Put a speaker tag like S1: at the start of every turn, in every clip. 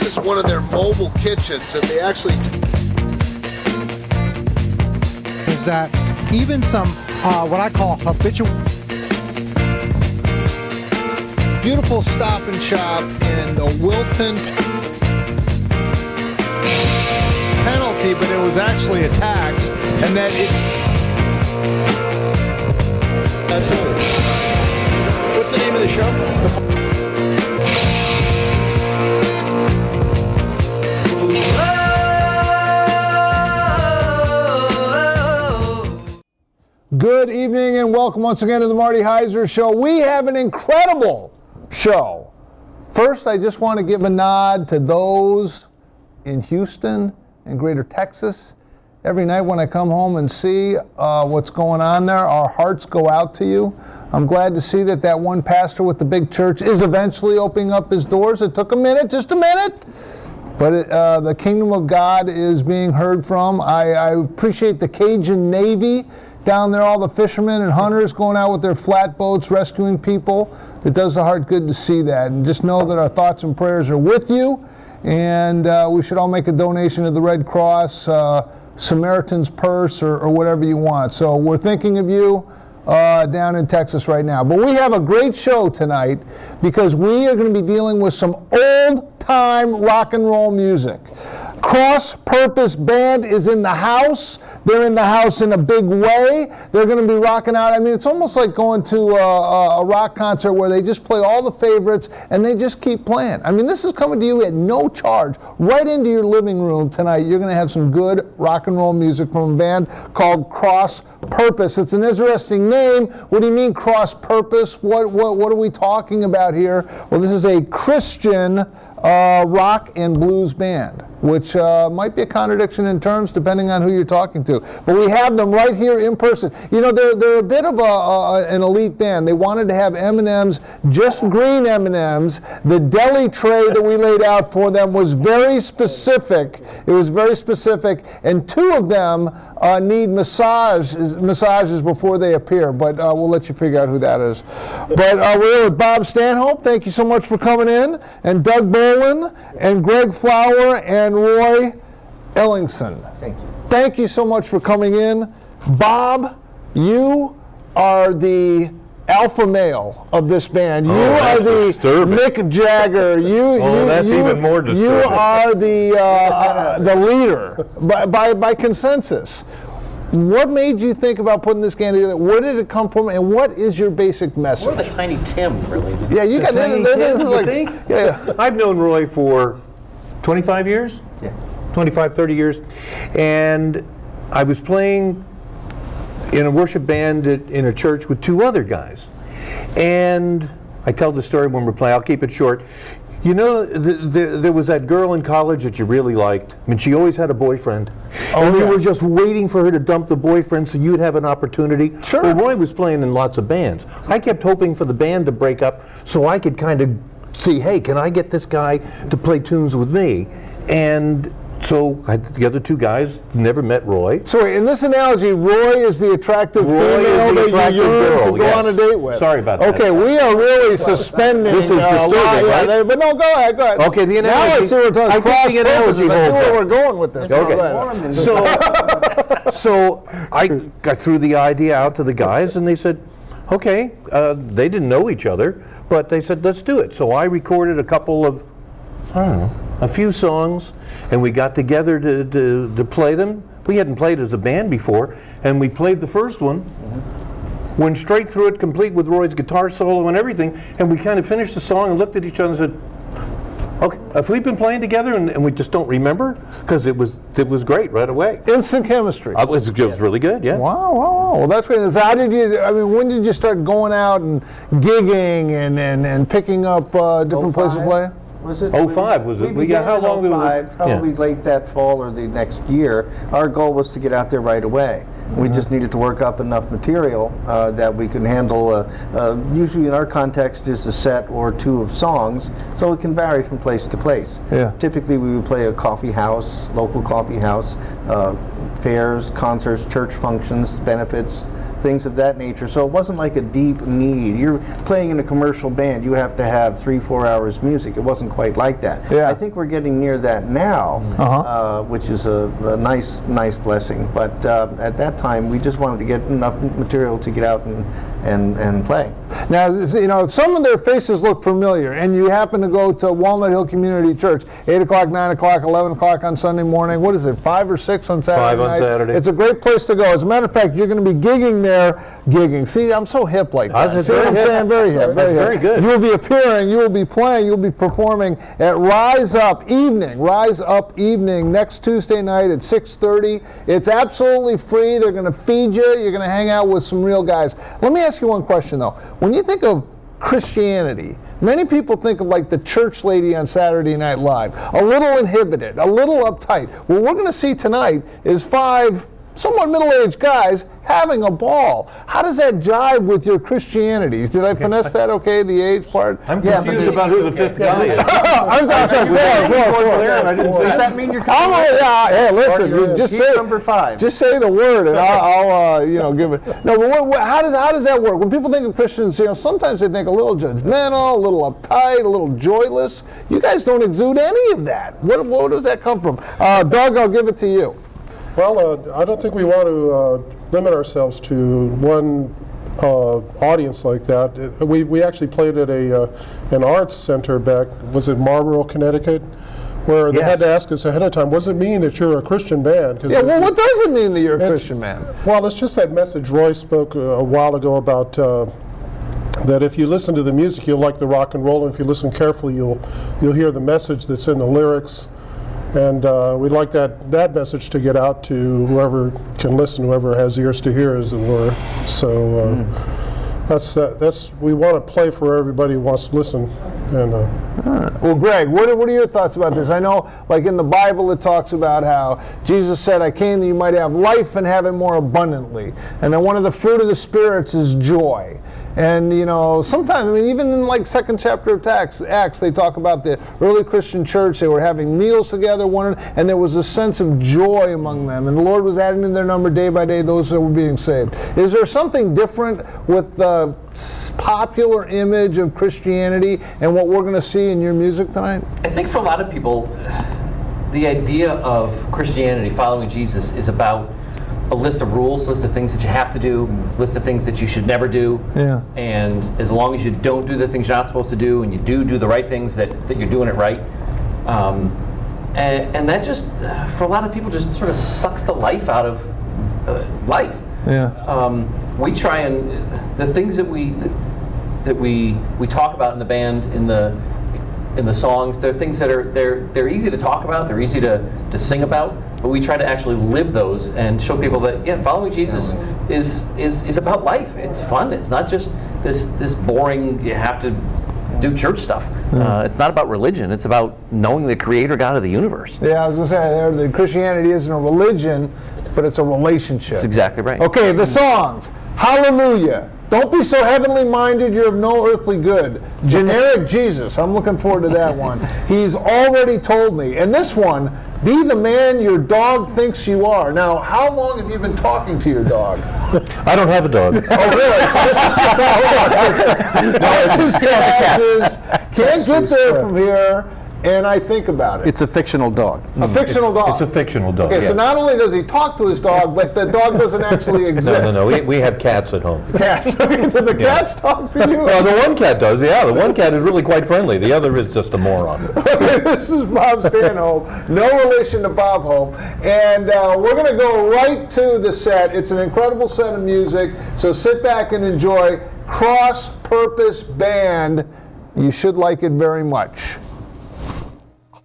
S1: This is one of their mobile kitchens, and they actually
S2: is that even some what I call habitual
S1: beautiful Stop and Shop in the Wilton penalty, but it was actually a tax, and that it. Absolutely. What's the name of the show? Good evening and welcome once again to the Marty Heiser Show. We have an incredible show. First, I just want to give a nod to those in Houston and Greater Texas. Every night when I come home and see what's going on there, our hearts go out to you. I'm glad to see that one pastor with the big church is eventually opening up his doors. It took a minute, just a minute. But the kingdom of God is being heard from. I appreciate the Cajun Navy down there, all the fishermen and hunters going out with their flatboats, rescuing people. It does the heart good to see that. And just know that our thoughts and prayers are with you. And we should all make a donation to the Red Cross, Samaritan's Purse, or whatever you want. So we're thinking of you down in Texas right now. But we have a great show tonight because we are going to be dealing with some old-time rock and roll music. Cross Purpose Band is in the house. They're in the house in a big way. They're going to be rocking out. I mean, it's almost like going to a rock concert where they just play all the favorites and they just keep playing. I mean, this is coming to you at no charge, right into your living room tonight. You're going to have some good rock and roll music from a band called Cross Purpose. It's an interesting name. What do you mean cross purpose? What are we talking about here? Well, this is a Christian rock and blues band, which might be a contradiction in terms depending on who you're talking to. But we have them right here in person. You know, they're a bit of an elite band. They wanted to have M&Ms, just green M&Ms. The deli tray that we laid out for them was very specific. It was very specific, and two of them need massages before they appear, but we'll let you figure out who that is. But we're here with Bob Stanhope. Thank you so much for coming in, and Doug Bolin, and Greg Flower, and Roy Ellingson.
S3: Thank you.
S1: Thank you so much for coming in. Bob, you are the alpha male of this band. You are the
S4: disturbing.
S1: Mick Jagger.
S4: Even more disturbing.
S1: You are the leader by consensus. What made you think about putting this band together? Where did it come from, and what is your basic message?
S5: We're the Tiny Tim, really.
S1: Yeah, you got
S4: that. Yeah. I've known Roy for 25 years?
S3: Yeah.
S4: 25, 30 years. And I was playing in a worship band in a church with two other guys. And I tell the story when we're playing. I'll keep it short. You know, there was that girl in college that you really liked. I mean, she always had a boyfriend. And you were just waiting for her to dump the boyfriend so you'd have an opportunity.
S1: Sure.
S4: Well, Roy was playing in lots of bands. I kept hoping for the band to break up so I could kind of see, hey, can I get this guy to play tunes with me? And so the other two guys never met Roy.
S1: So in this analogy, Roy is the attractive female that you yearn to go on a date with.
S4: Sorry about that.
S1: Okay, we are really suspending.
S4: This is disturbing, right?
S1: But no, go ahead.
S4: Okay, the analogy.
S1: Now I see we're talking cross purposes. I see where we're going with this.
S4: Okay. So I got threw the idea out to the guys, and they said, okay. They didn't know each other, but they said, let's do it. So I recorded a couple of, I don't know, a few songs, and we got together to play them. We hadn't played as a band before, and we played the first one, went straight through it, complete with Roy's guitar solo and everything, and we kind of finished the song and looked at each other and said, okay, have we been playing together and we just don't remember? Because it was great right away.
S1: Instant chemistry.
S4: It was really good, yeah.
S1: Wow. Well, that's great. So how did you, when did you start going out and gigging and picking up different places to play?
S3: Was it?
S4: 05 was it?
S3: We began
S4: how long
S3: in 05, probably late that fall or the next year. Our goal was to get out there right away. We just needed to work up enough material that we can handle, usually in our context is a set or two of songs, so it can vary from place to place.
S1: Yeah.
S3: Typically we would play a coffee house, local coffee house, fairs, concerts, church functions, benefits, things of that nature. So it wasn't like a deep need. You're playing in a commercial band, you have to have 3-4 hours music. It wasn't quite like that.
S1: Yeah.
S3: I think we're getting near that now, which is a nice blessing. But at that time, we just wanted to get enough material to get out and play.
S1: Now, you know, some of their faces look familiar, and you happen to go to Walnut Hill Community Church, 8 o'clock, 9 o'clock, 11 o'clock on Sunday morning. What is it, 5 or 6 on Saturday
S4: 5 on
S1: night?
S4: Saturday.
S1: It's a great place to go. As a matter of fact, you're going to be gigging there. See, I'm so hip like that.
S4: That's
S1: See what I'm
S4: very hip.
S1: saying? Very hip.
S4: That's very good.
S1: You will be appearing, you will be playing, you'll be performing at Rise Up Evening next Tuesday night at 6:30. It's absolutely free. They're going to feed you. You're going to hang out with some real guys. Let me ask you one question, though. When you think of Christianity, many people think of like the church lady on Saturday Night Live, a little inhibited, a little uptight. What we're going to see tonight is 5 somewhat middle-aged guys having a ball. How does that jive with your Christianities? Did I finesse that okay, the age part?
S4: I'm confused about who the fifth guy is.
S1: I'm sorry, four.
S3: Does that mean you're
S1: I'm
S3: coming?
S1: hey, listen, you just
S3: He's
S1: say
S3: number 5.
S1: Just say the word, and I'll give it. No, but how does that work? When people think of Christians, you know, sometimes they think a little judgmental, a little uptight, a little joyless. You guys don't exude any of that. Where does that come from? Doug, I'll give it to you.
S5: Well, I don't think we want to limit ourselves to one audience like that. We actually played at an arts center back, was it Marlborough, Connecticut, where they had to ask us ahead of time, what does it mean that you're a Christian band?
S1: Yeah, well, what does it mean that you're a Christian man?
S5: Well, it's just that message Roy spoke a while ago about that if you listen to the music, you'll like the rock and roll, and if you listen carefully, you'll hear the message that's in the lyrics. And we'd like that message to get out to whoever can listen, whoever has ears to hear, as it were. So that's we want to play for everybody who wants to listen. And
S1: well, Greg, what are your thoughts about this? I know, like in the Bible, it talks about how Jesus said, "I came that you might have life and have it more abundantly." And then one of the fruit of the spirits is joy. And you know, sometimes, I mean, even in like 2nd chapter of Acts, they talk about the early Christian church. They were having meals together, and there was a sense of joy among them. And the Lord was adding to their number day by day those that were being saved. Is there something different with the popular image of Christianity and what we're going to see in your music tonight?
S6: I think for a lot of people, the idea of Christianity, following Jesus, is about a list of rules, list of things that you have to do, list of things that you should never do.
S1: Yeah.
S6: And as long as you don't do the things you're not supposed to do, and you do the right things, that you're doing it right. And that just, for a lot of people, just sort of sucks the life out of life.
S1: Yeah.
S6: We try and the things that we talk about in the band, in the songs, they're things that are they're easy to talk about, they're easy to sing about, but we try to actually live those and show people that following Jesus is about life. It's fun. It's not just this boring, you have to do church stuff. It's not about religion. It's about knowing the Creator God of the universe.
S1: Yeah, I was going to say, the Christianity isn't a religion, but it's a relationship.
S6: That's exactly right.
S1: Okay, the songs. Hallelujah. Don't be so heavenly minded, you're of no earthly good. Generic Jesus. I'm looking forward to that one. He's already told me. And this one, be the man your dog thinks you are. Now, how long have you been talking to your dog?
S4: I don't have a dog.
S1: Oh, really? So this is can't get there from here, and I think about it.
S3: It's a fictional dog.
S1: A fictional dog.
S4: It's a fictional dog.
S1: Okay, so not only does he talk to his dog, but the dog doesn't actually exist.
S4: No. We have cats at home.
S1: Cats. Do the cats talk to you?
S4: Well, the one cat does, yeah. The one cat is really quite friendly. The other is just a moron.
S1: Okay, this is Bob Stanhope, no relation to Bob Hope, and we're going to go right to the set. It's an incredible set of music, so sit back and enjoy Cross Purpose Band. You should like it very much.
S7: 5,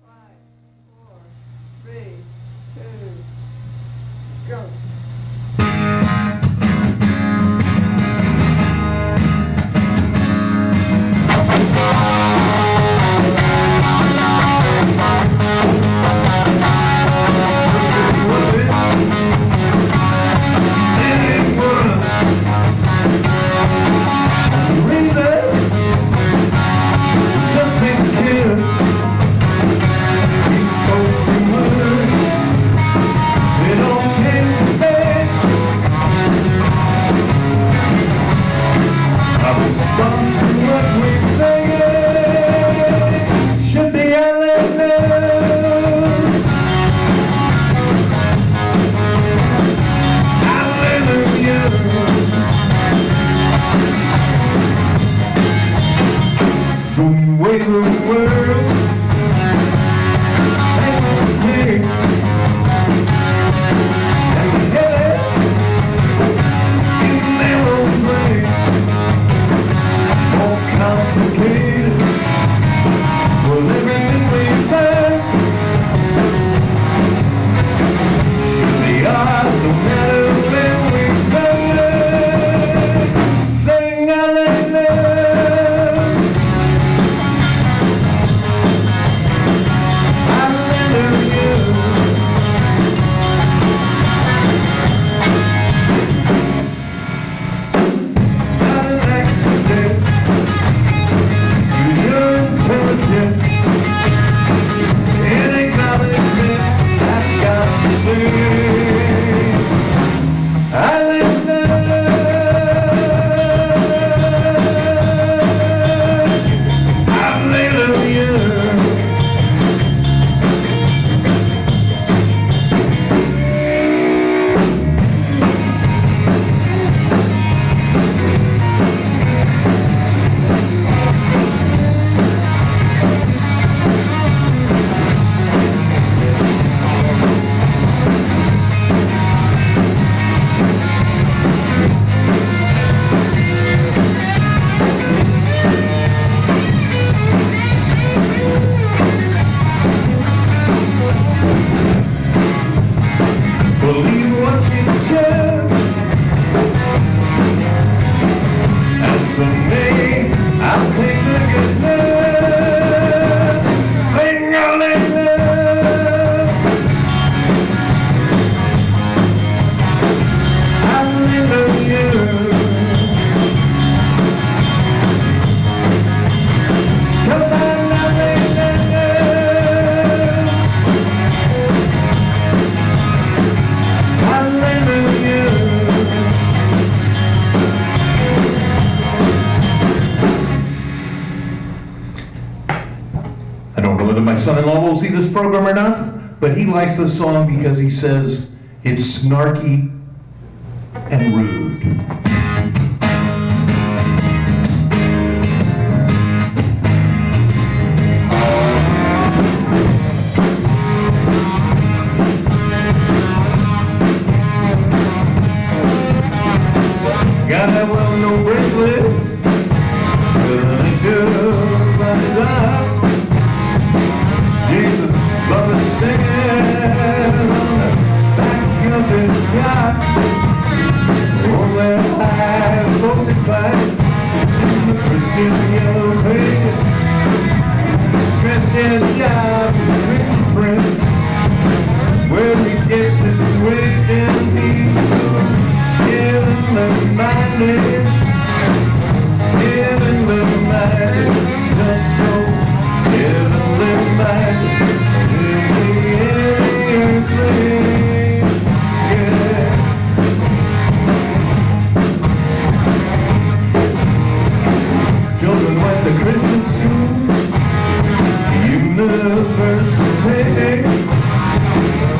S7: 4, 3, 2, go.
S8: Don't think world. Make no mistake. And the heavens in narrow lane. More complicated. Well, everything we find should be ours, no matter where we find it. Sing hallelujah, hallelujah. Not an accident. Use your intelligence. In acknowledgement, I've got to say, hallelujah, believe what you said. As for me, I'll take the good news. Sing hallelujah, hallelujah. Come on, hallelujah, hallelujah. I don't know whether my son-in-law will see this program or not, but he likes this song because he says it's snarky and rude. Got that well-known bracelet with an initial by the dot. Jesus, love is stinging on the back of his yacht. Only high folks that fight in the Christian yellow pages. Christian job, Christian friends, where he gets his wages, he's so heavenly minded, heavenly minded, just so heavenly minded. Is he airplane? Yeah. Children went to Christian school, university,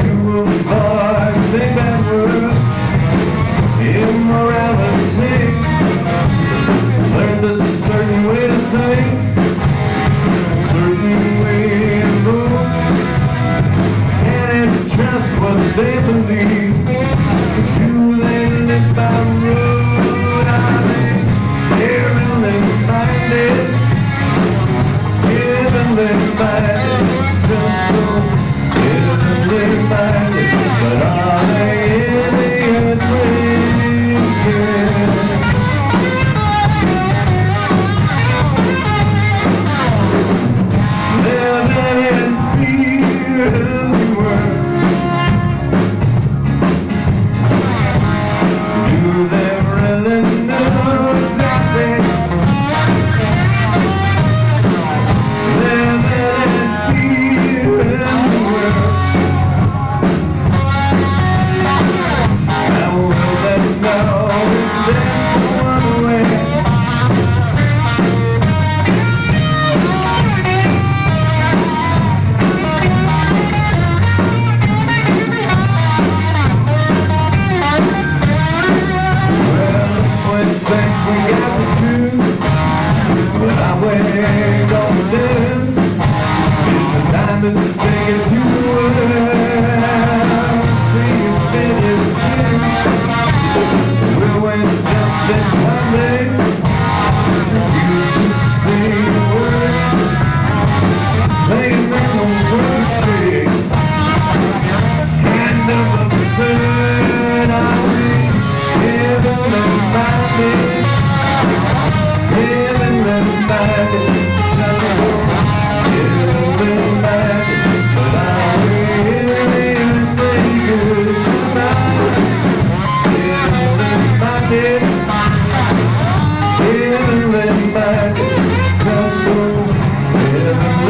S8: to avoid the bad world, immorality. Learned a certain way to think, certain way to move. Can't trust what they believe. Do they live by road? Are they heavenly minded? Heavenly minded, just so heavenly minded. But are they idiotly? Living in fear of the world. Do they really know exactly? Living in fear of the world.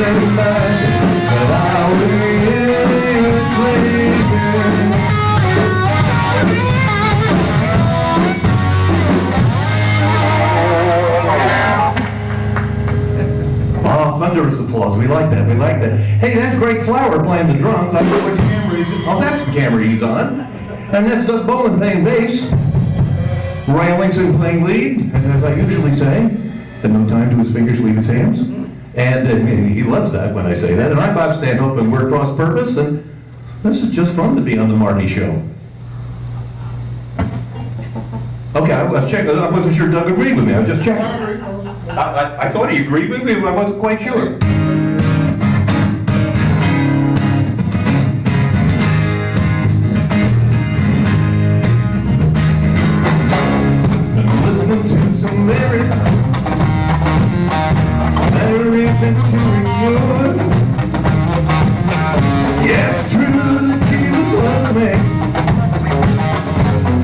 S8: never mind, but I will play again. Oh, thunderous applause. We like that. We like that. Hey, that's Greg Flower playing the drums. I know which camera he's on. Oh, that's the camera he's on. And that's Doug Bowen playing bass. Roy Ellingson playing lead. And as I usually say, that no time to his fingers leave his hands. And he loves that when I say that. And I'm Bob Stanhope, and we're Cross Purpose. And this is just fun to be on the Marty Show. Okay, I was checking. I wasn't sure Doug agreed with me. I was just checking. I thought he agreed with me, but I wasn't quite sure. I'm listening to some lyrics that are easy to ignore. Yeah, it's true that Jesus loved me.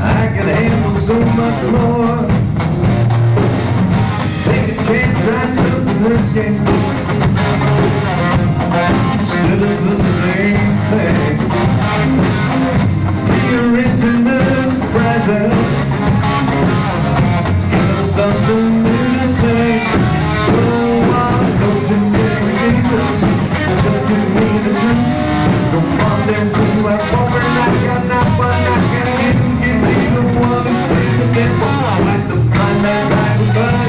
S8: I can handle so much more. Take a chance, try something risky instead of the same thing. The original present, give us something new to say. Oh, why don't you marry Jesus? Just give me the truth. Don't want them to have over, knock, you give me the one who played the devil, like the blind man's eye with blood.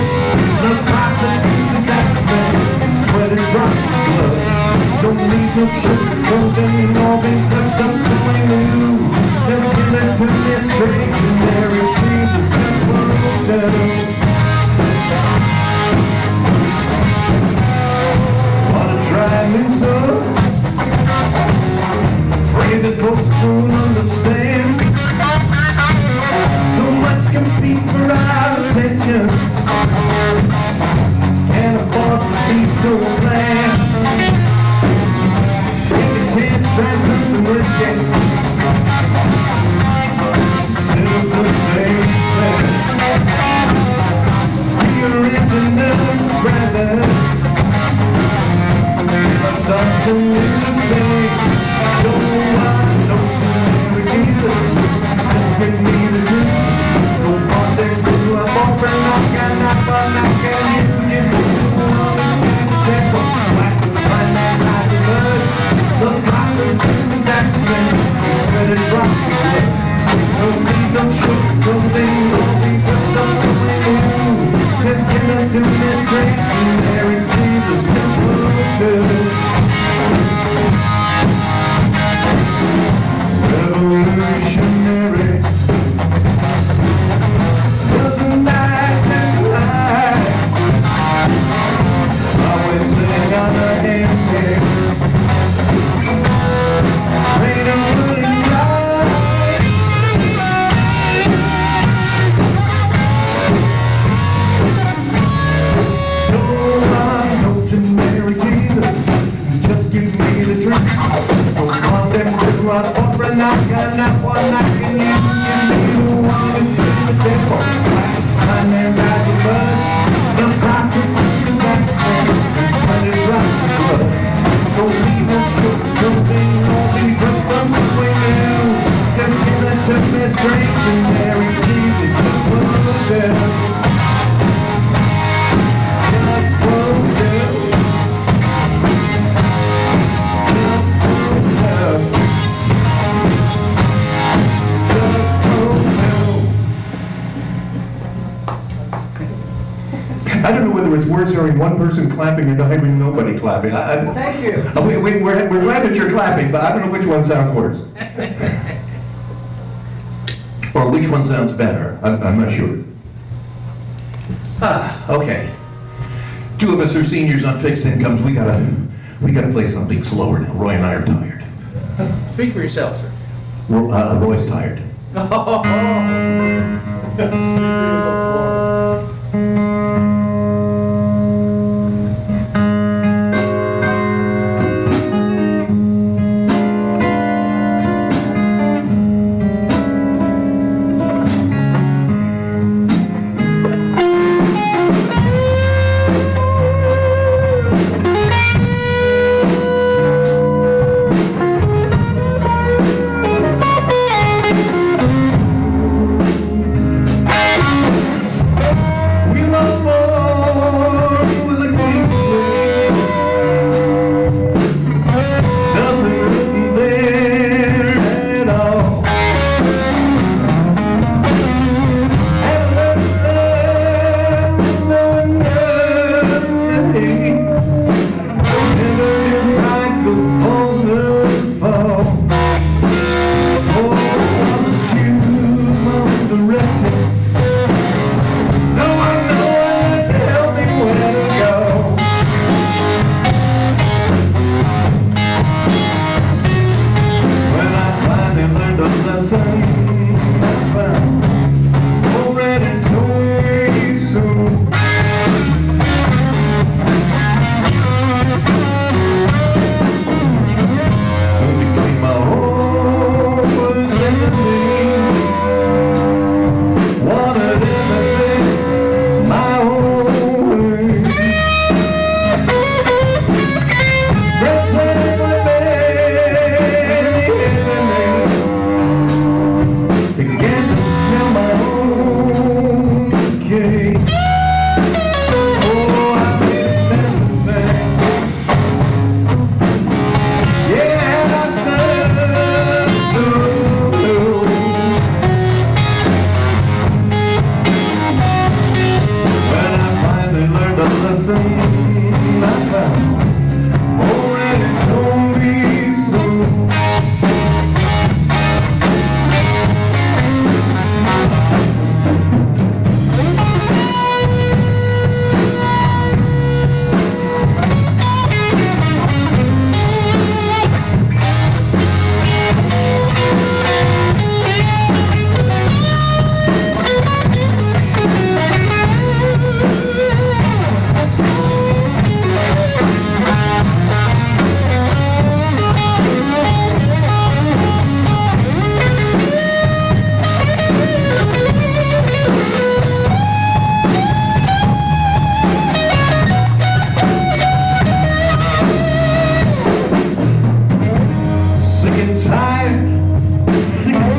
S8: The prophet to the backstand, sweater drops of blood. Don't need no sugar coating, all been touched up somewhere new. Just give it to me straight, generic Jesus, just what it'll do. Wanna try me some? Afraid that folks won't understand. So much competes for our attention. Can't afford to be so bland. Take a chance, try something risky instead of the same thing. The original present, give us something new to say. Don't you marry Jesus? Just give me the truth. Don't want them to a boyfriend, knock, you give me the one in the temple, like the blind man's eye with blood. The prophet to the backstand, sweater drops of blood. Don't need no sugar coating, all be dressed up so new. Just give it to me straight, generic Jesus, just what it'll do. Revolutionary, wasn't nice and polite. Always sitting on her hands here. Made a willing God. No generic Jesus, just give me the truth. Don't want them to run over and knock, and you give me the one who played the devil. My man's out of blood, the prostitute in backstand, sweater drops of blood. Don't need no sugar coating, all be dressed up somewhere new. Just give it to me straight, generic Jesus, just what it'll do. Just what it'll do. I don't know whether it's worse hearing one person clapping or hearing nobody clapping.
S3: Thank you.
S8: We're glad that you're clapping, but I don't know which one sounds worse. Or which one sounds better. I'm not sure. Okay. Two of us are seniors on fixed incomes. We gotta play something slower now. Roy and I are tired.
S6: Speak for yourself, sir.
S8: Roy's tired.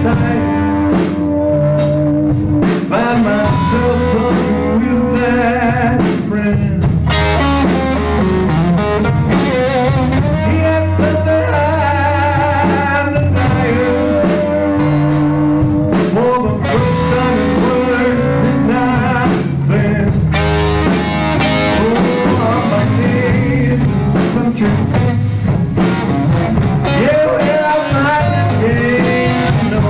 S8: tight. Find myself talking with that friend. He had something I desired. For the first time his words did not offend. Oh, on my knees in some trees. Yeah, well, I finally came to know.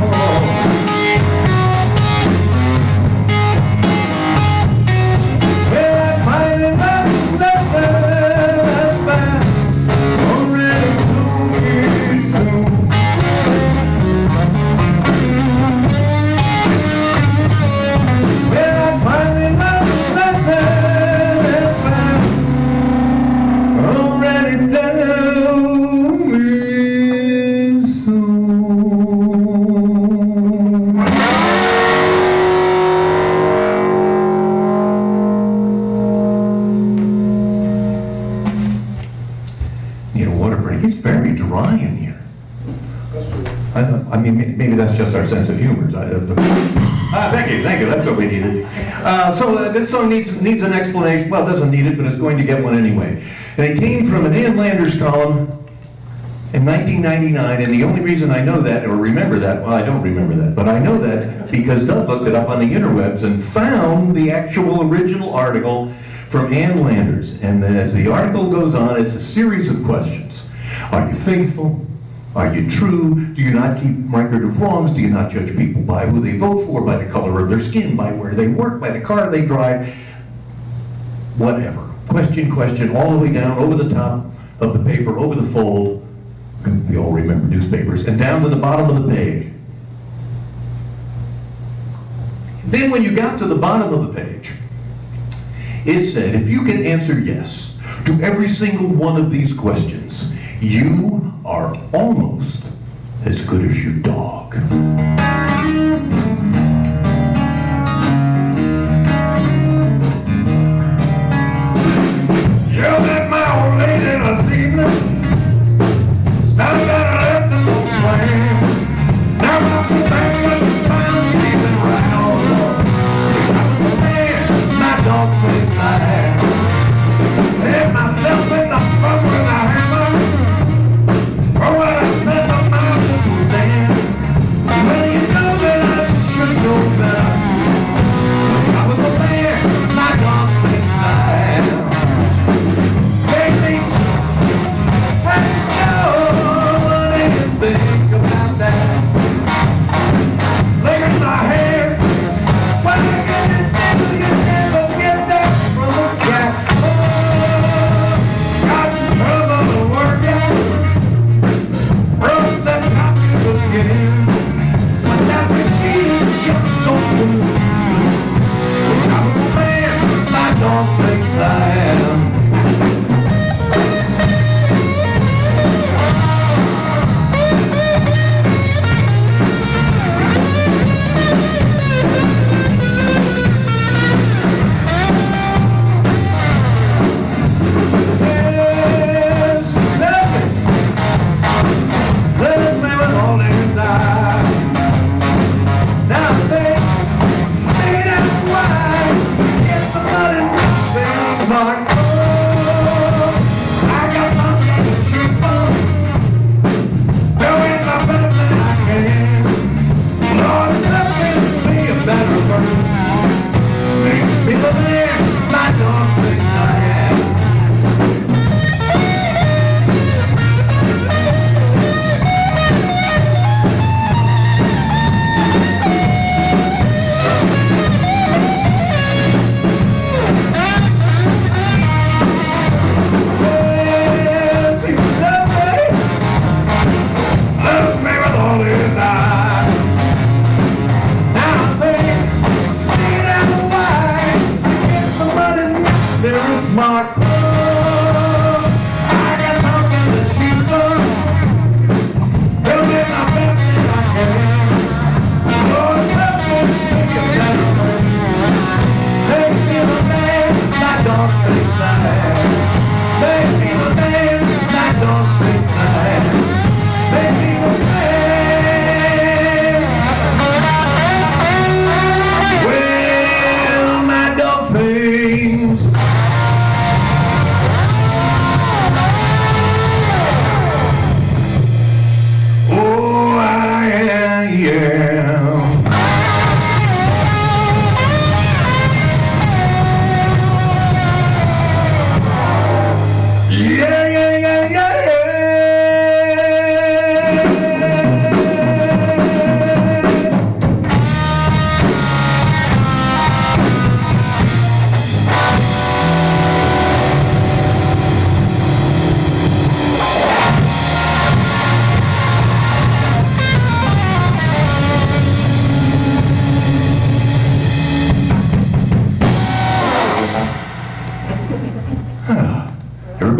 S8: Well, I finally found nothing I found already told me so. Well, I finally found nothing I found already told me so.
S9: Need a water break. It's very dry in here. I mean, maybe that's just our sense of humor. Thank you. That's what we needed. So this song needs an explanation. Well, it doesn't need it, but it's going to get one anyway. And it came from an Ann Landers column in 1999, and the only reason I know that, or remember that, well, I don't remember that, but I know that because Doug looked it up on the interwebs and found the actual original article from Ann Landers. And as the article goes on, it's a series of questions. Are you faithful? Are you true? Do you not keep record of wrongs? Do you not judge people by who they vote for, by the color of their skin, by where they work, by the car they drive? Whatever. Question, all the way down, over the top of the paper, over the fold. We all remember newspapers, and down to the bottom of the page. Then when you got to the bottom of the page, it said, if you can answer yes to every single one of these questions, you are almost as good as your dog.
S8: Yeah, that my old lady last evening started out and left the no swing. Now I'm the man with the pound sleeping round. Yes, I'm the man, my dog plays I have. Hit myself in the front with a hammer. Oh, what I said my mouth just was dead. Well, you know that I should know better. Yes, I was the man, my dog plays I have. Hey, no,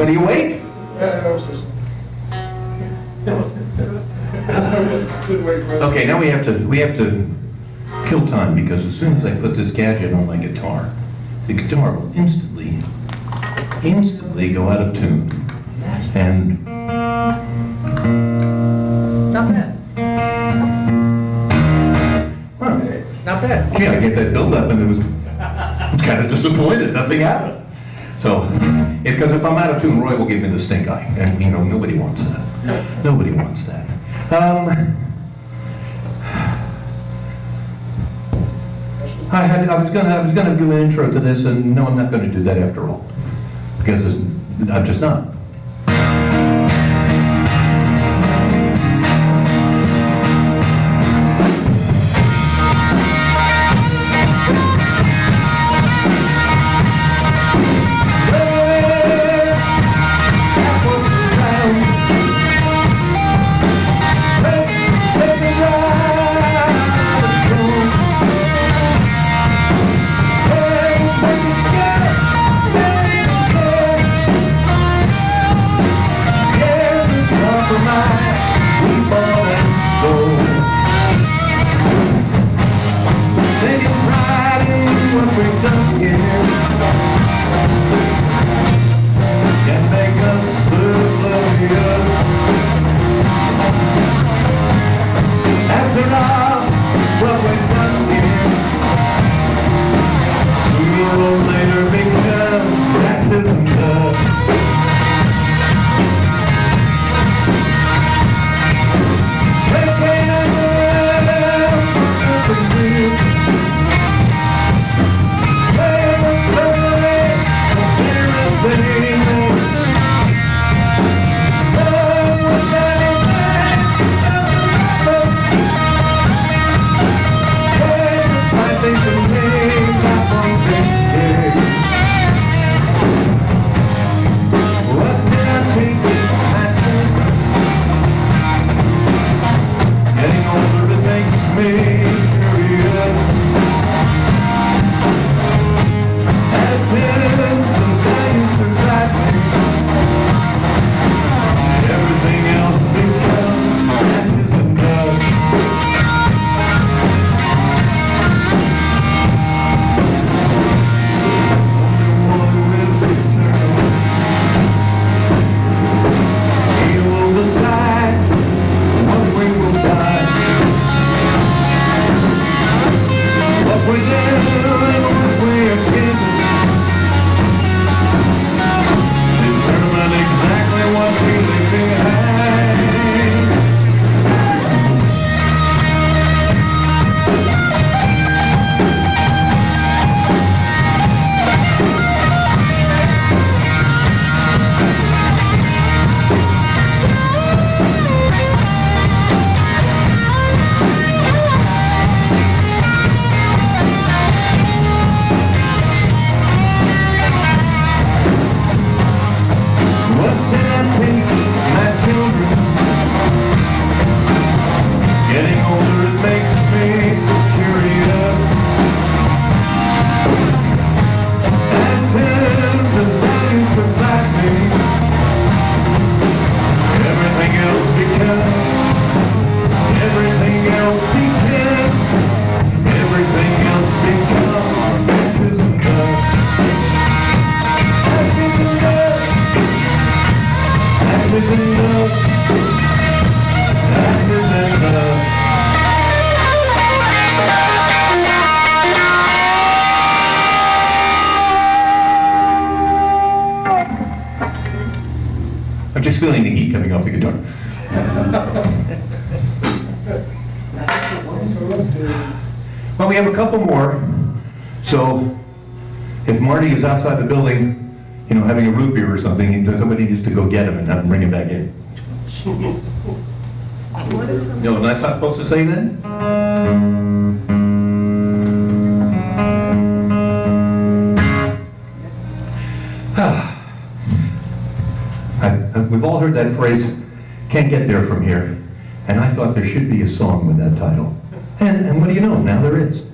S9: Everybody awake? Okay, now we have to kill time, because as soon as I put this gadget on my guitar, the guitar will instantly go out of tune. And
S6: Not bad.
S9: huh,
S6: Not bad.
S9: yeah, I get that build up and it was kind of disappointed, nothing happened. So, because if I'm out of tune, Roy will give me the stink eye, and you know, nobody wants that. Nobody wants that. I was gonna do an intro to this, and no, I'm not gonna do that after all, because I'm just not. Just feeling the heat coming off the guitar. Well, we have a couple more. So, if Marty is outside the building, you know, having a root beer or something, somebody needs to go get him and have him bring him back in. No, that's not supposed to say that? We've all heard that phrase, can't get there from here. And I thought there should be a song with that title. And what do you know, now there is.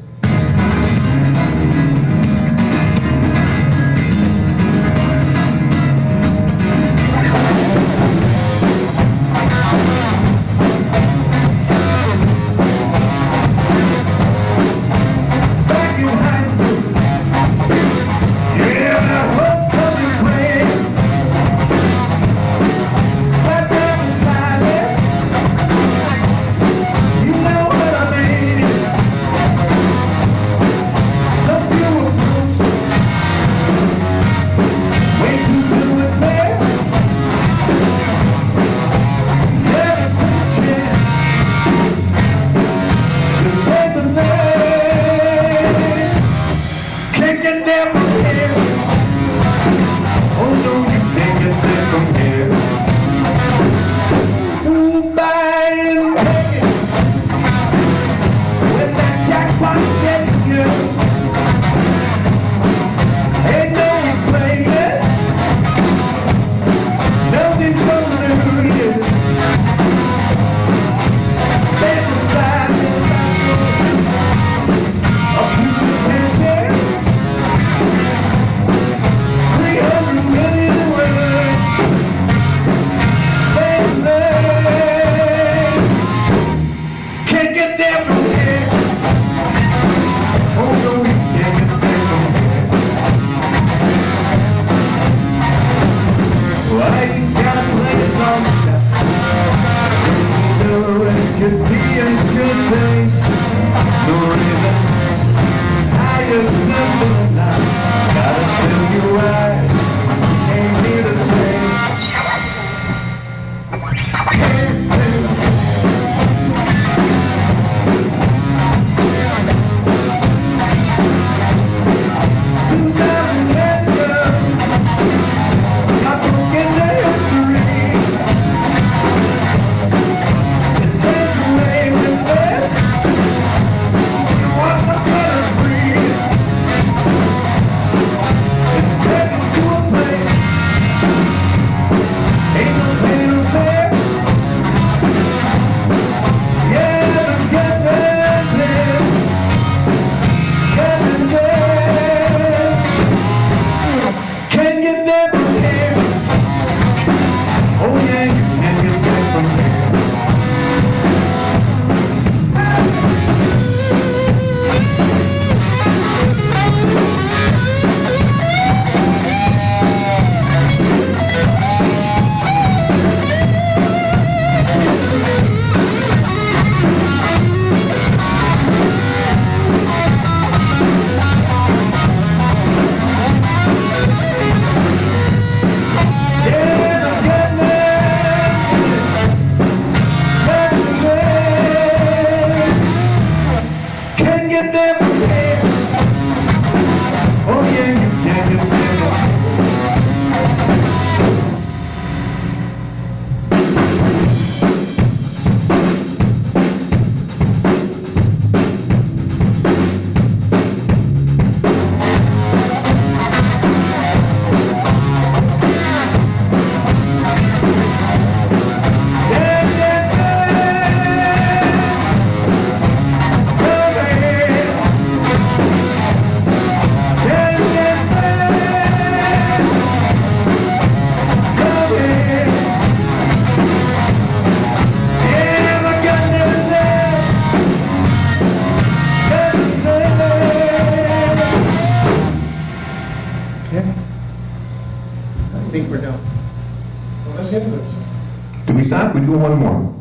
S9: stop? We do one more.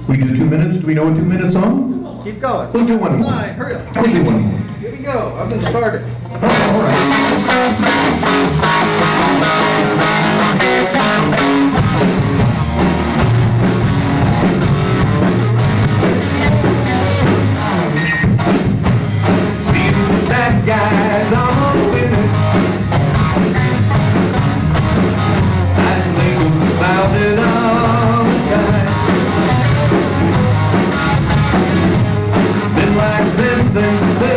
S9: We do 2 minutes? Do we know what 2 minutes on?
S3: Keep going.
S9: We'll do one more.
S3: Fine, hurry up.
S9: We'll do one more.
S3: Here we go. I've been started.
S9: Oh, all right. Stealing the bad guys, I'm a winner. I think about it all the time. Been like this since the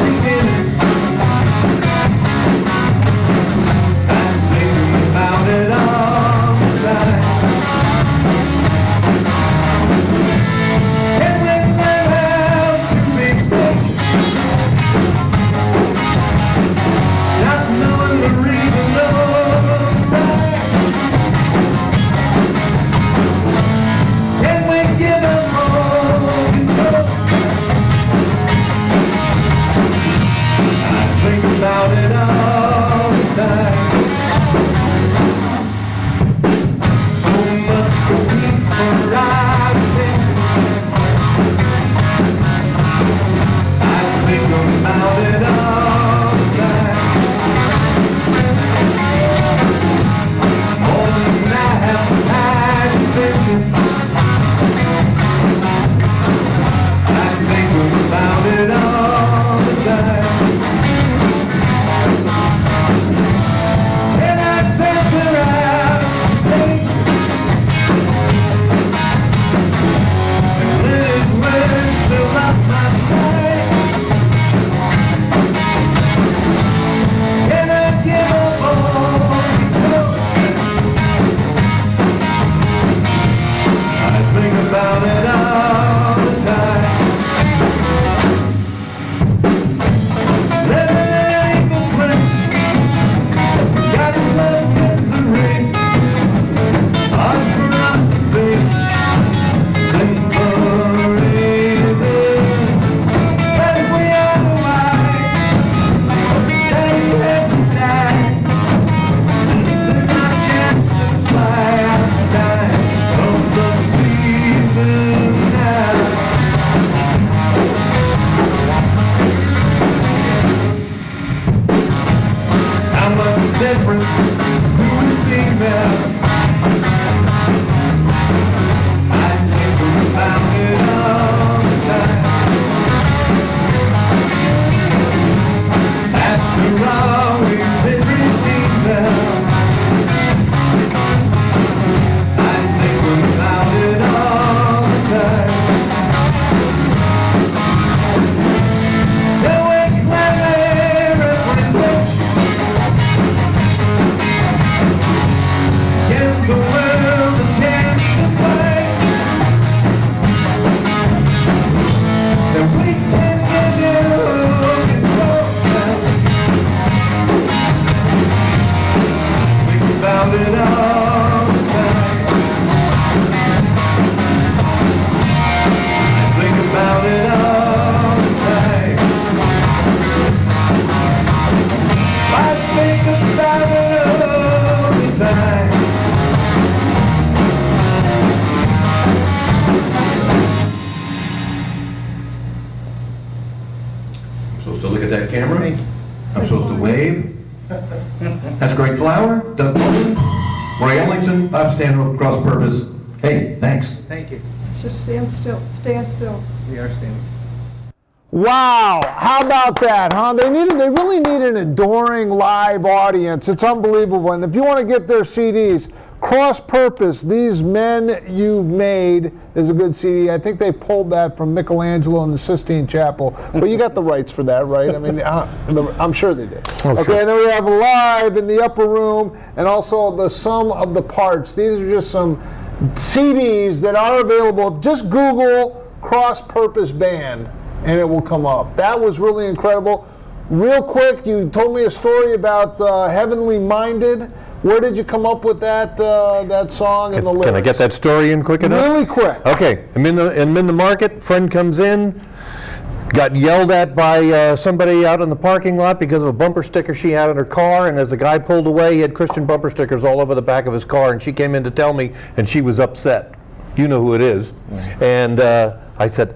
S9: beginning. I'm thinking about it all the time. Can we learn how to be patient? Not knowing the reason of right. Can we give up all control? I think about it all the time. So much caprice for our attention. I think about it all the time. More than I have time to mention. I think about it all the time. Can I filter out nature and let its words fill up my mind? Can I give up all control? I think about it all the time. Living in an equal place, God's love gets a race. Hard for us to face. Simple reason that we are the wise, that he had to die. This is our chance to fly outside of the season now. How much different do we see now? I think about it all the time. After all, we've been redeemed now. I think about it all the time. Can we clearly represent? Give the world a chance to play. That we can give you control now. Think about it all the time. I think about it all the time. I think about it all the time. I'm supposed to look at that camera? I'm supposed to wave? That's Greg Flower, Doug Bowman, Roy Ellington, Bob Stanhope, Cross Purpose. Hey, thanks.
S3: Thank you.
S7: Just stand still, stand still.
S3: We are standing.
S1: Wow, how about that, huh? They really need an adoring live audience. It's unbelievable. And if you want to get their CDs, Cross Purpose, These Men You've Made is a good CD. I think they pulled that from Michelangelo in the Sistine Chapel. But you got the rights for that, right? I mean, I'm sure they did. Okay, and then we have Live in the Upper Room, and also The Sum of the Parts. These are just some CDs that are available. Just Google Cross Purpose Band, and it will come up. That was really incredible. Real quick, you told me a story about Heavenly Minded. Where did you come up with that that song and the lyrics?
S4: Can I get that story in quick enough?
S1: Really quick.
S4: Okay, I'm in the market. Friend comes in. got yelled at by somebody out in the parking lot because of a bumper sticker she had in her car, and as the guy pulled away, he had Christian bumper stickers all over the back of his car, and she came in to tell me, and she was upset. You know who it is. And I said,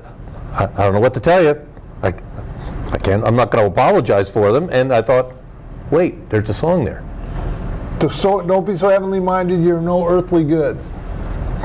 S4: I don't know what to tell you. I'm not going to apologize for them. And I thought, wait, there's a song there.
S1: Don't be so heavenly minded, you're no earthly good.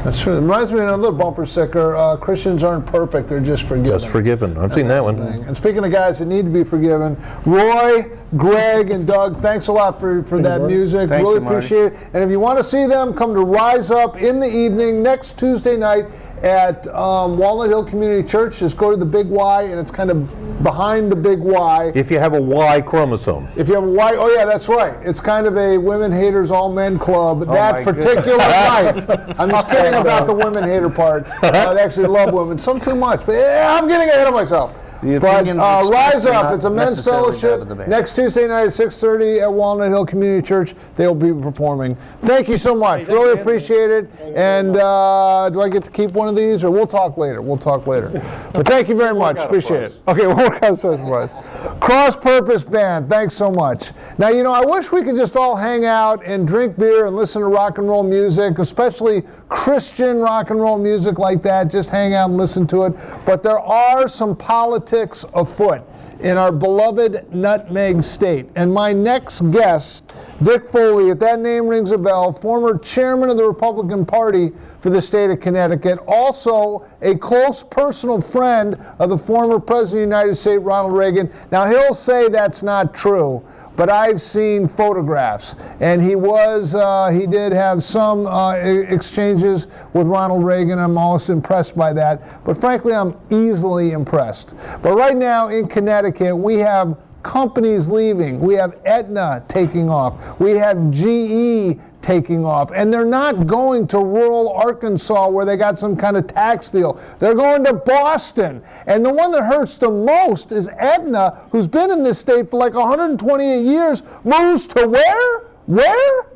S1: That's true. It reminds me of another bumper sticker. Christians aren't perfect, they're just forgiven.
S4: Just forgiven. I've seen that one.
S1: And speaking of guys that need to be forgiven, Roy, Greg, and Doug, thanks a lot for that music.
S3: Thank
S1: really
S3: you, Marty.
S1: appreciate it. And if you want to see them, come to Rise Up in the evening next Tuesday night at Walnut Hill Community Church. Just go to the Big Y, and it's kind of behind the Big Y.
S4: If you have a Y chromosome.
S1: If you have a Y, oh yeah, that's right. It's kind of a women haters, all men club.
S3: my
S1: That particular night. I'm just kidding about the women hater part. They actually love women. Some too much, but I'm getting ahead of myself.
S3: The
S1: But
S3: opinions
S1: Rise
S3: expressed are
S1: Up,
S3: not
S1: it's a men's
S3: necessarily that
S1: fellowship.
S3: of the band.
S1: Next Tuesday night at 6:30 at Walnut Hill Community Church. They will be performing. Thank you so much. Really appreciate it. And do I get to keep one of these, or we'll talk later? We'll talk later. But thank you very much. Appreciate it. Okay, we'll work out a special price. Cross Purpose Band, thanks so much. Now, I wish we could just all hang out and drink beer and listen to rock and roll music, especially Christian rock and roll music like that. Just hang out and listen to it. But there are some politics afoot in our beloved Nutmeg State. And my next guest, Dick Foley, if that name rings a bell, former chairman of the Republican Party for the state of Connecticut, also a close personal friend of the former President of the United States, Ronald Reagan. Now, he'll say that's not true, but I've seen photographs, and he did have some exchanges with Ronald Reagan. I'm always impressed by that, but frankly, I'm easily impressed. But right now in Connecticut, we have companies leaving. We have Aetna taking off. We have GE taking off. And they're not going to rural Arkansas where they got some kind of tax deal. They're going to Boston. And the one that hurts the most is Aetna, who's been in this state for like 128 years, moves to where? Where?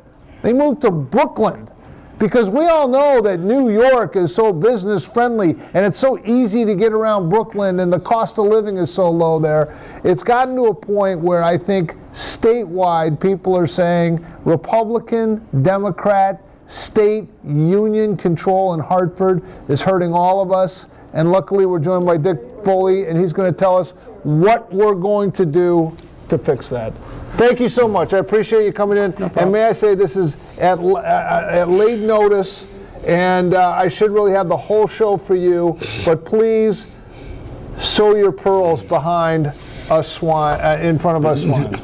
S1: They moved to Brooklyn. Because we all know that New York is so business friendly and it's so easy to get around Brooklyn and the cost of living is so low there. It's gotten to a point where I think statewide people are saying Republican, Democrat, state union control in Hartford is hurting all of us. And luckily we're joined by Dick Foley, and he's going to tell us what we're going to do to fix that. Thank you so much. I appreciate you coming in. And may I say, this is at late notice, and I should really have the whole show for you, but please sow your pearls behind us swine, in front of us swine.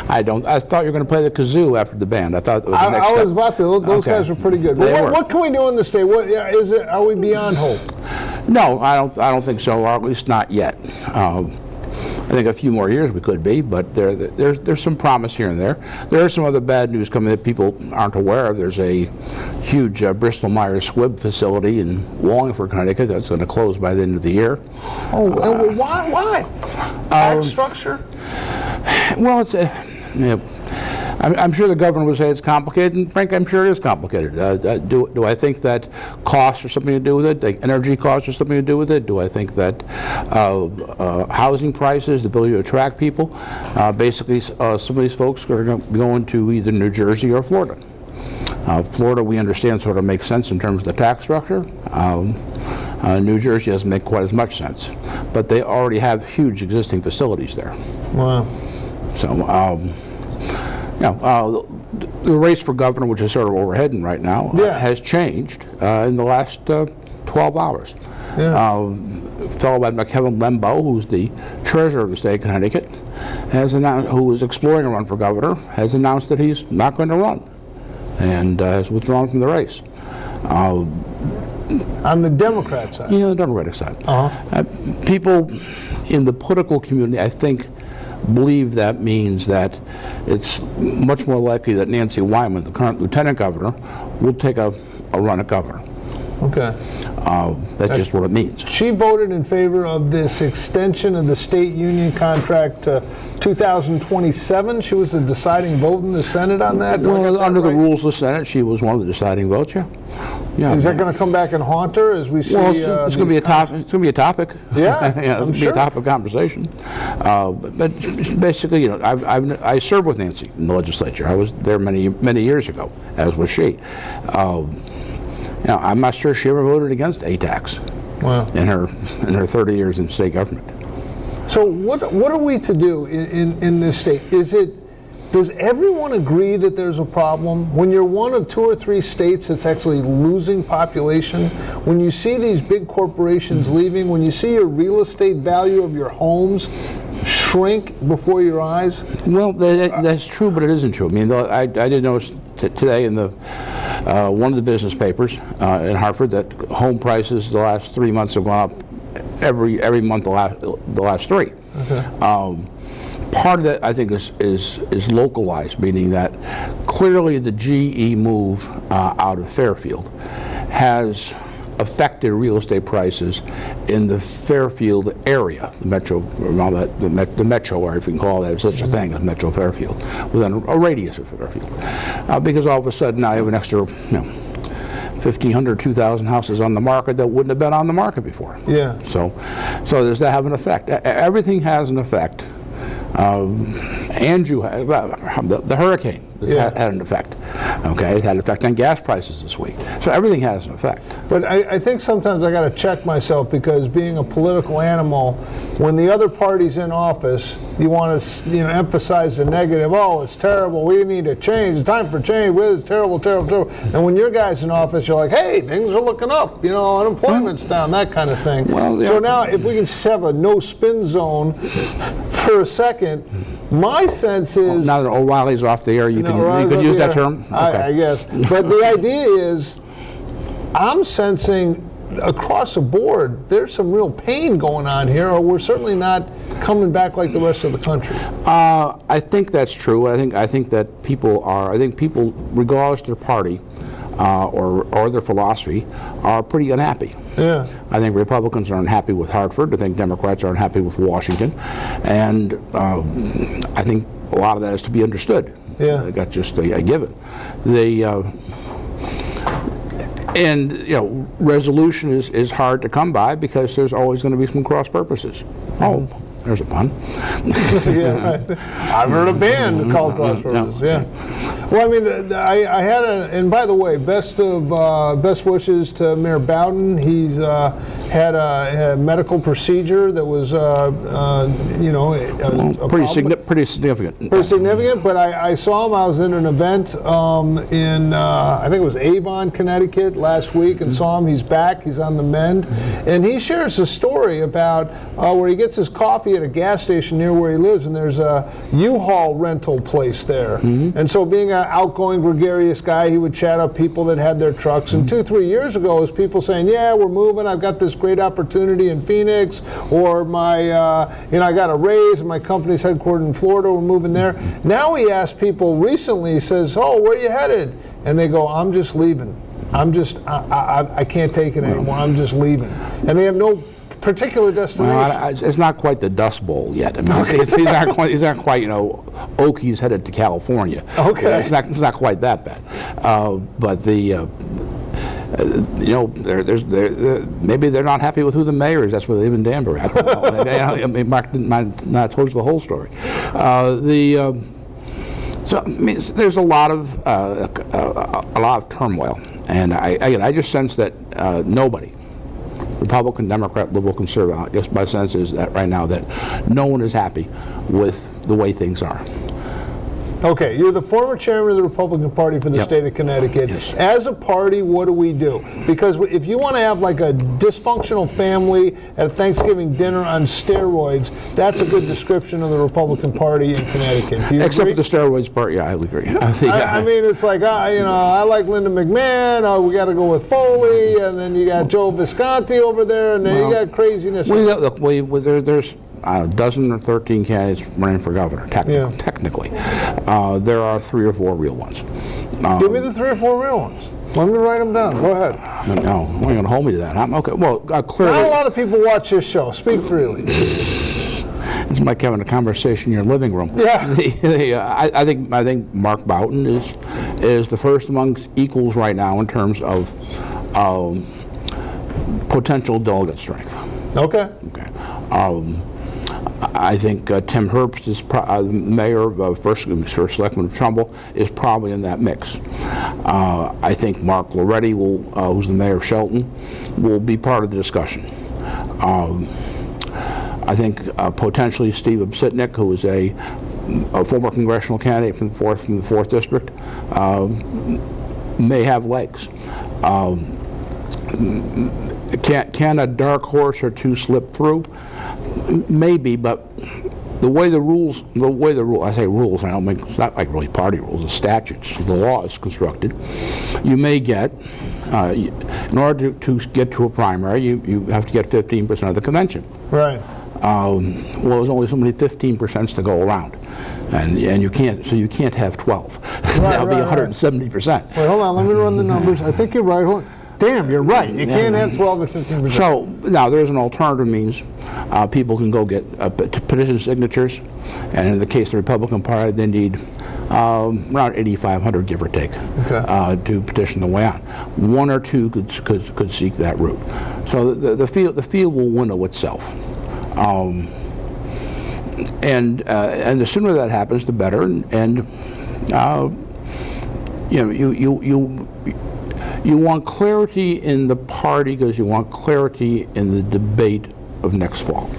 S10: I thought you were going to play the kazoo after the band. I thought it was the next
S1: I was
S10: step.
S1: about to. Those guys were pretty good.
S10: They
S1: But
S10: were.
S1: what can we do in the state? What is it? Are we beyond hope?
S10: No, I don't think so, or at least not yet. I think a few more years we could be, but there's some promise here and there. There is some other bad news coming that people aren't aware of. There's a huge Bristol-Myers Squibb facility in Wallingford, Connecticut that's going to close by the end of the year.
S1: Oh, why? Tax structure?
S10: Well, I'm sure the governor would say it's complicated, and frankly, I'm sure it is complicated. Do I think that costs are something to do with it? Like energy costs are something to do with it? Do I think that housing prices, the ability to attract people, basically some of these folks are going to be going to either New Jersey or Florida. Florida, we understand, sort of makes sense in terms of the tax structure. New Jersey doesn't make quite as much sense, but they already have huge existing facilities there.
S1: Wow.
S10: So, the race for governor, which is sort of overheading right now, has changed in the last 12 hours.
S1: Yeah.
S10: A fellow by Kevin Lembo, who's the treasurer of the state of Connecticut, has announced, who is exploring a run for governor, has announced that he's not going to run and has withdrawn from the race.
S1: On the Democrat side?
S10: Yeah, the Democratic side. People in the political community, I think, believe that means that it's much more likely that Nancy Wyman, the current lieutenant governor, will take a run at governor.
S1: Okay.
S10: That's just what it means.
S1: She voted in favor of this extension of the state union contract to 2027. She was the deciding vote in the Senate on that. Do I got
S10: Well,
S1: that
S10: under the
S1: right?
S10: rules of the Senate, she was one of the deciding votes. Yeah. Yeah.
S1: Is that going to come back and haunt her as we see?
S10: Well, it's going to be a
S1: these
S10: topic. It's going to be a topic.
S1: Yeah,
S10: it's going
S1: I'm
S10: to be
S1: sure.
S10: a topic of conversation. But basically, you know, I served with Nancy in the legislature. I was there many years ago, as was she. You know, I'm not sure she ever voted against a tax.
S1: Wow.
S10: In her 30 years in state government.
S1: So what are we to do in this state? Does everyone agree that there's a problem? When you're one of 2 or 3 states that's actually losing population, when you see these big corporations leaving, when you see your real estate value of your homes shrink before your eyes?
S10: Well, that's true, but it isn't true. I mean, I did notice today in the one of the business papers in Hartford that home prices the last 3 months have gone up every month the last 3. Okay. Part of that, I think, is localized, meaning that clearly the GE move out of Fairfield has affected real estate prices in the Fairfield area, the metro, the metro area, if you can call that such a thing as Metro Fairfield, within a radius of Fairfield, because all of a sudden now you have an extra, 1,500, 2,000 houses on the market that wouldn't have been on the market before.
S1: Yeah.
S10: So does that have an effect? Everything has an effect. Andrew, the hurricane had an effect. Okay, it had an effect on gas prices this week. So everything has an effect.
S1: But I think sometimes I got to check myself, because being a political animal, when the other party's in office, you want to emphasize the negative. Oh, it's terrible. We need a change. It's time for change. It's terrible, terrible, terrible. And when your guy's in office, you're like, hey, things are looking up. Unemployment's down, that kind of thing.
S10: Well, yeah.
S1: So now, if we can just have a no spin zone for a second, my sense is
S10: now that O'Reilly's off the air, you can use that term. Okay.
S1: I guess. But the idea is, I'm sensing across the board there's some real pain going on here, or we're certainly not coming back like the rest of the country.
S10: I think that's true. I think that people, regardless of their party or their philosophy, are pretty unhappy.
S1: Yeah.
S10: I think Republicans are unhappy with Hartford. I think Democrats are unhappy with Washington, and I think a lot of that is to be understood.
S1: Yeah.
S10: That's just a given. Resolution is hard to come by, because there's always going to be some cross purposes. Oh, there's a pun.
S1: Yeah, I've heard a band called Crossroads. Yeah. Well, I mean, I had and by the way, best wishes to Mayor Bowden. He's had a medical procedure that was,
S10: pretty significant.
S1: Pretty significant, but I saw him. I was in an event in, I think it was Avon, Connecticut last week, and saw him. He's back. He's on the mend. And he shares a story about where he gets his coffee at a gas station near where he lives, and there's a U-Haul rental place there. And so being an outgoing, gregarious guy, he would chat up people that had their trucks. And 2-3 years ago, it was people saying, yeah, we're moving. I've got this great opportunity in Phoenix, or I got a raise, and my company's headquartered in Florida, we're moving there. Now he asks people recently, he says, oh, where are you headed? And they go, I'm just leaving. I can't take it anymore. I'm just leaving. And they have no particular destination.
S10: Well, it's not quite the Dust Bowl yet. I mean, these aren't quite, Okies headed to California.
S1: Okay.
S10: It's not quite that bad. But maybe they're not happy with who the mayor is. That's where they live in Danbury. I don't know. I mean, Mark not told you the whole story. So I mean, there's a lot of turmoil, and I just sense that nobody, Republican, Democrat, Liberal, Conservative, I guess my sense is that right now that no one is happy with the way things are.
S1: Okay, you're the former chairman of the Republican Party for the state of Connecticut.
S10: Yes.
S1: As a party, what do we do? Because if you want to have like a dysfunctional family at a Thanksgiving dinner on steroids, that's a good description of the Republican Party in Connecticut. Do you
S10: Except
S1: agree?
S10: for the steroids part, yeah, I agree.
S1: I mean, it's like, I like Linda McMahon, we got to go with Foley, and then you got Joe Visconti over there, and then you got craziness.
S10: There's a dozen or 13 candidates running for governor, technically. There are 3 or 4 real ones.
S1: Give me the 3 or 4 real ones. Let me write them down. Go ahead.
S10: No, you're going to hold me to that. Okay. Well, clearly.
S1: Not a lot of people watch this show. Speak freely.
S10: It's like having a conversation in your living room.
S1: Yeah.
S10: I think Mark Boughton is the first amongst equals right now in terms of potential delegate strength.
S1: Okay.
S10: Okay. I think Tim Herbst is mayor of first selectman of Trumbull is probably in that mix. I think Mark Loretti will, who's the mayor of Shelton, will be part of the discussion. I think potentially Steve Obsitnik, who is a former congressional candidate from the fourth district, may have legs. Can a dark horse or two slip through? Maybe, but the way the rules, I say rules, I don't mean, it's not like really party rules, the statutes, the law is constructed. You may get, in order to get to a primary, you have to get 15% of the convention.
S1: Right.
S10: Well, there's only so many 15% to go around, and you can't have 12. That'll be 170%.
S1: Wait, hold on. Let me run the numbers. I think you're right. Hold on. Damn, you're right. You can't have 12 or 15%.
S10: So now there's an alternative means. People can go get petition signatures, and in the case of the Republican Party, they need around 8,500, give or take, to petition the way on. One or two could seek that route. So the field will winnow itself. And the sooner that happens, the better. And you want clarity in the party because you want clarity in the debate of next fall.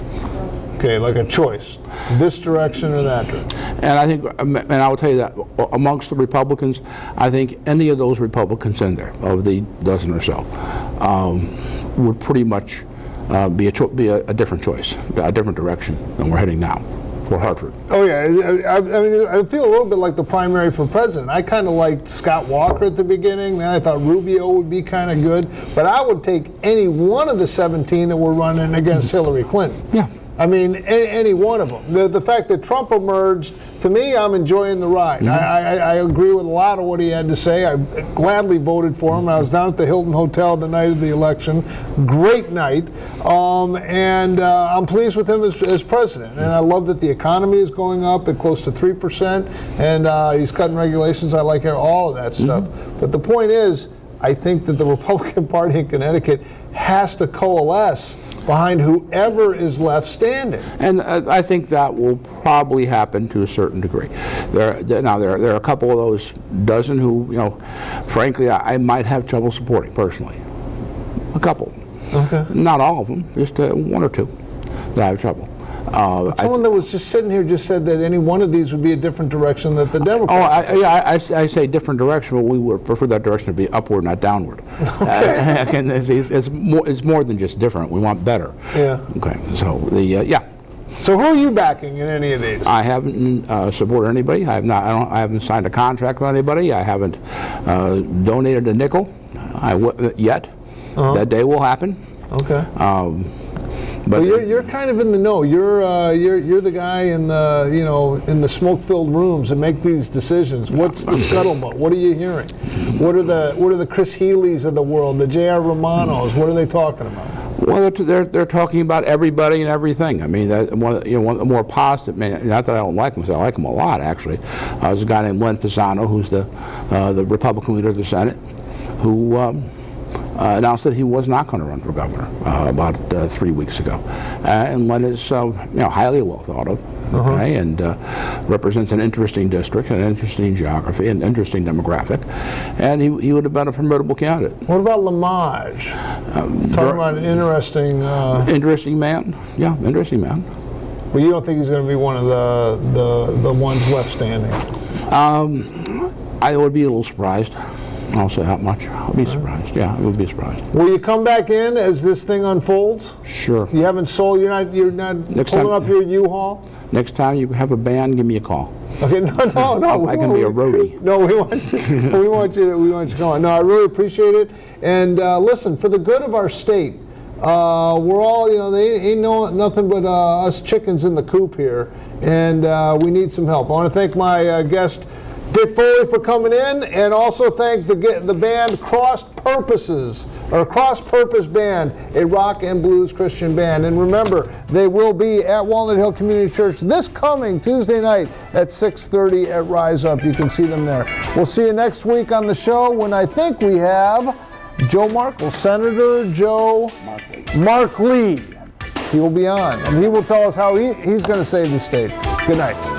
S1: Okay, like a choice, this direction or that direction.
S10: And I think, and I will tell you that amongst the Republicans, I think any of those Republicans in there, of the dozen or so, would pretty much be a different choice, a different direction than we're heading now for Hartford.
S1: Oh yeah, I mean, I feel a little bit like the primary for president. I kind of liked Scott Walker at the beginning, then I thought Rubio would be kind of good, but I would take any one of the 17 that were running against Hillary Clinton.
S10: Yeah.
S1: I mean, any one of them. The fact that Trump emerged, to me, I'm enjoying the ride. I agree with a lot of what he had to say. I gladly voted for him. I was down at the Hilton Hotel the night of the election. Great night. And I'm pleased with him as president. And I love that the economy is going up at close to 3%. And he's cutting regulations. I like all of that stuff. But the point is, I think that the Republican Party in Connecticut has to coalesce behind whoever is left standing.
S10: And I think that will probably happen to a certain degree. There are a couple of those dozen who, frankly, I might have trouble supporting personally. A couple.
S1: Okay.
S10: Not all of them, just one or two that I have trouble.
S1: Someone that was just sitting here just said that any one of these would be a different direction that the Democrats.
S10: I say different direction, but we would prefer that direction to be upward, not downward.
S1: Okay.
S10: And it's more than just different. We want better.
S1: Yeah.
S10: Okay. So
S1: So who are you backing in any of these?
S10: I haven't supported anybody. I haven't signed a contract with anybody. I haven't donated a nickel yet. That day will happen.
S1: Okay.
S10: But
S1: you're kind of in the know. You're the guy in the in the smoke-filled rooms that make these decisions. What's the scuttlebutt? What are you hearing? What are the Chris Healey's of the world? The J.R. Romanos? What are they talking about?
S10: Well, they're talking about everybody and everything. I mean, one more positive. Not that I don't like them, I like them a lot actually. There's a guy named Len Pisano, who's the Republican leader of the Senate, who announced that he was not going to run for governor about 3 weeks ago. And Len is highly well thought of, okay, and represents an interesting district, an interesting geography, an interesting demographic, and he would have been a formidable candidate.
S1: What about Lamage? Talking about an interesting...
S10: interesting man, yeah, interesting man.
S1: But you don't think he's going to be one of the ones left standing?
S10: I would be a little surprised. I'll say that much. I'll be surprised. Yeah, I would be surprised.
S1: Will you come back in as this thing unfolds?
S10: Sure.
S1: You haven't sold. You're not pulling up your U-Haul.
S10: Next time you have a band, give me a call.
S1: Okay. No.
S10: I can be a roadie.
S1: No, we want you to come on. No, I really appreciate it. And listen, for the good of our state, we're all they ain't nothing but us chickens in the coop here, and we need some help. I want to thank my guest, Dick Foley for coming in, and also thank the band Cross Purpose Band, a rock and blues Christian band. And remember, they will be at Walnut Hill Community Church this coming Tuesday night at 6:30 at Rise Up. You can see them there. We'll see you next week on the show when I think we have Joe Markle, Senator Joe Mark Lee. He will be on, and he will tell us how he's going to save the state. Good night.